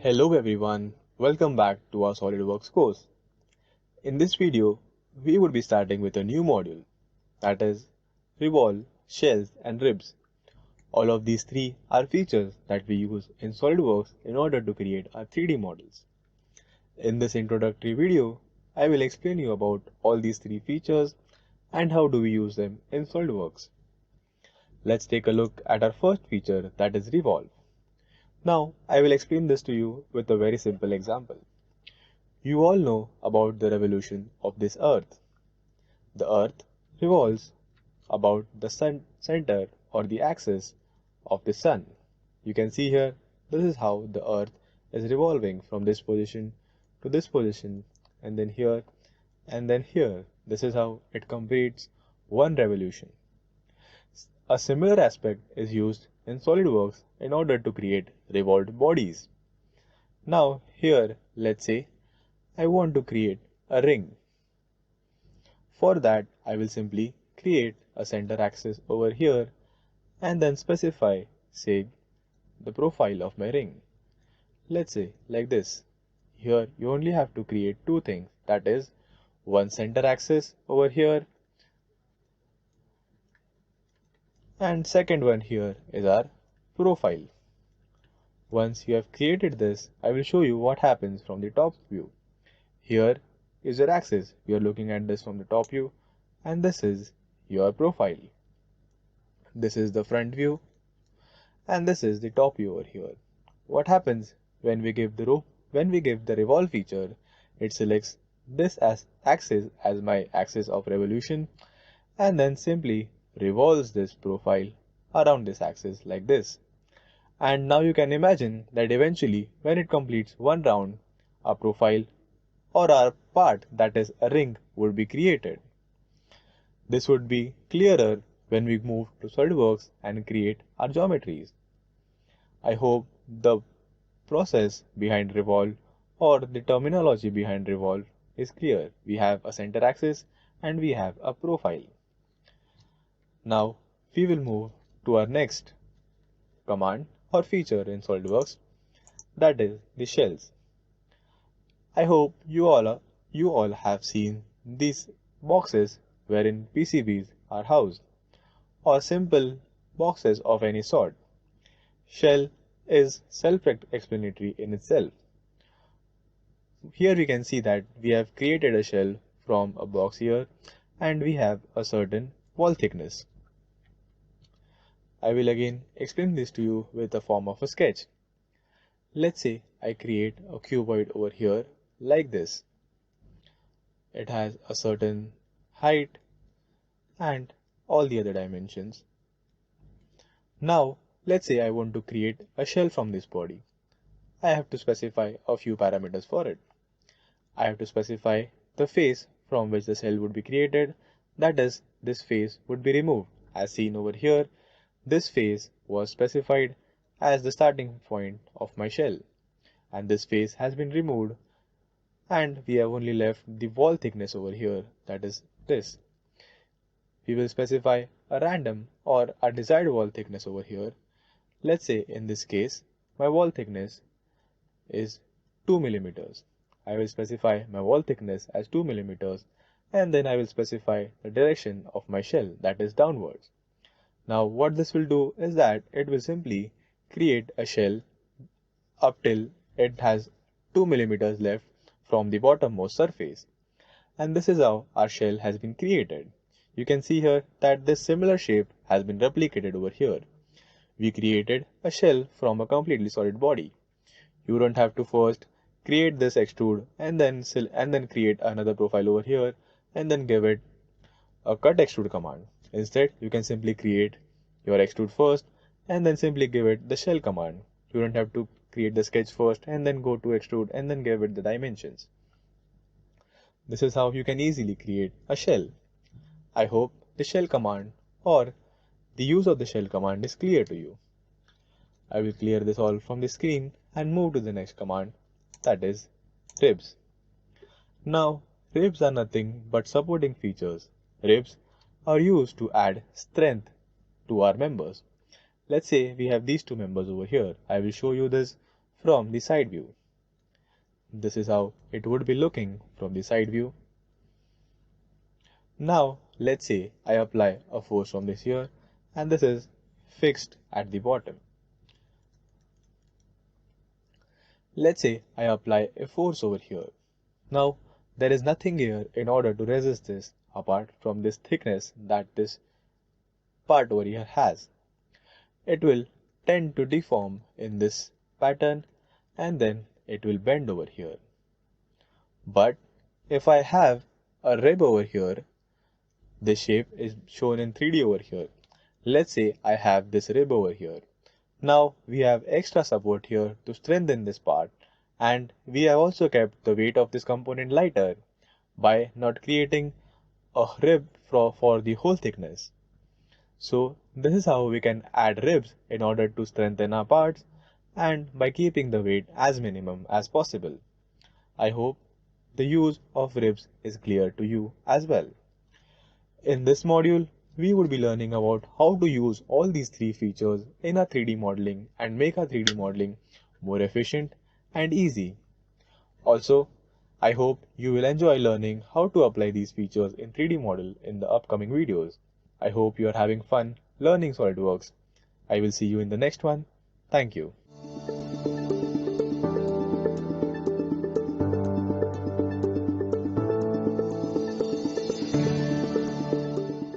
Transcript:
Hello everyone, welcome back to our Solidworks course. In this video, we would be starting with a new module, that is Revolve, Shells and Ribs. All of these three are features that we use in Solidworks in order to create our 3D models. In this introductory video, I will explain you about all these three features and how do we use them in Solidworks. Let's take a look at our first feature, that is Revolve. Now, I will explain this to you with a very simple example. You all know about the revolution of this earth. The earth revolves about the center or the axis of the sun. You can see here, this is how the earth is revolving from this position to this position and then here and then here. This is how it completes one revolution. A similar aspect is used in SolidWorks in order to create revolved bodies. Now here, let's say I want to create a ring. For that, I will simply create a center axis over here and then specify, say, the profile of my ring. Let's say like this. Here you only have to create two things, that is one center axis over here and second one here is our profile. Once you have created this, I will show you what happens from the top view. Here is your axis. You are looking at this from the top view and this is your profile. This is the front view and this is the top view over here. What happens when we give the revolve feature, it selects this as axis as my axis of revolution and then simply revolves this profile around this axis like this. And now you can imagine that eventually when it completes one round, our profile or our part, that is a ring, would be created. This would be clearer when we move to SolidWorks and create our geometries. I hope the process behind revolve or the terminology behind revolve is clear. We have a center axis and we have a profile. Now we will move to our next command or feature in SolidWorks, that is the shells. I hope you all have seen these boxes wherein PCBs are housed, or simple boxes of any sort. Shell is self-explanatory in itself. Here we can see that we have created a shell from a box here and we have a certain wall thickness. I will again explain this to you with the form of a sketch. Let's say I create a cuboid over here like this. It has a certain height and all the other dimensions. Now let's say I want to create a shell from this body. I have to specify a few parameters for it. I have to specify the face from which the shell would be created, that is, this face would be removed. As seen over here, this face was specified as the starting point of my shell, and this face has been removed and we have only left the wall thickness over here, that is this. We will specify a random or a desired wall thickness over here. Let's say in this case my wall thickness is 2 millimeters. I will specify my wall thickness as 2 millimeters and then I will specify the direction of my shell, that is downwards. Now what this will do is that it will simply create a shell up till it has 2 millimeters left from the bottommost surface. And this is how our shell has been created. You can see here that this similar shape has been replicated over here. We created a shell from a completely solid body. You don't have to first create this extrude and then create another profile over here and then give it a cut extrude command. Instead, you can simply create your extrude first and then simply give it the shell command. You don't have to create the sketch first and then go to extrude and then give it the dimensions. This is how you can easily create a shell. I hope the shell command or the use of the shell command is clear to you. I will clear this all from the screen and move to the next command, that is ribs. Now ribs are nothing but supporting features. Ribs are used to add strength to our members. Let's say we have these two members over here. I will show you this from the side view. This is how it would be looking from the side view. Now let's say I apply a force from this here, and this is fixed at the bottom. Let's say I apply a force over here. Now there is nothing here in order to resist this apart from this thickness that this part over here has. It will tend to deform in this pattern and then it will bend over here. But if I have a rib over here, this shape is shown in 3D over here. Let's say I have this rib over here. Now we have extra support here to strengthen this part, and we have also kept the weight of this component lighter by not creating a rib for the whole thickness. So this is how we can add ribs in order to strengthen our parts and by keeping the weight as minimum as possible. I hope the use of ribs is clear to you as well. In this module, we would be learning about how to use all these three features in our 3D modeling and make our 3D modeling more efficient and easy. Also, I hope you will enjoy learning how to apply these features in 3D model in the upcoming videos. I hope you are having fun learning SolidWorks. I will see you in the next one. Thank you.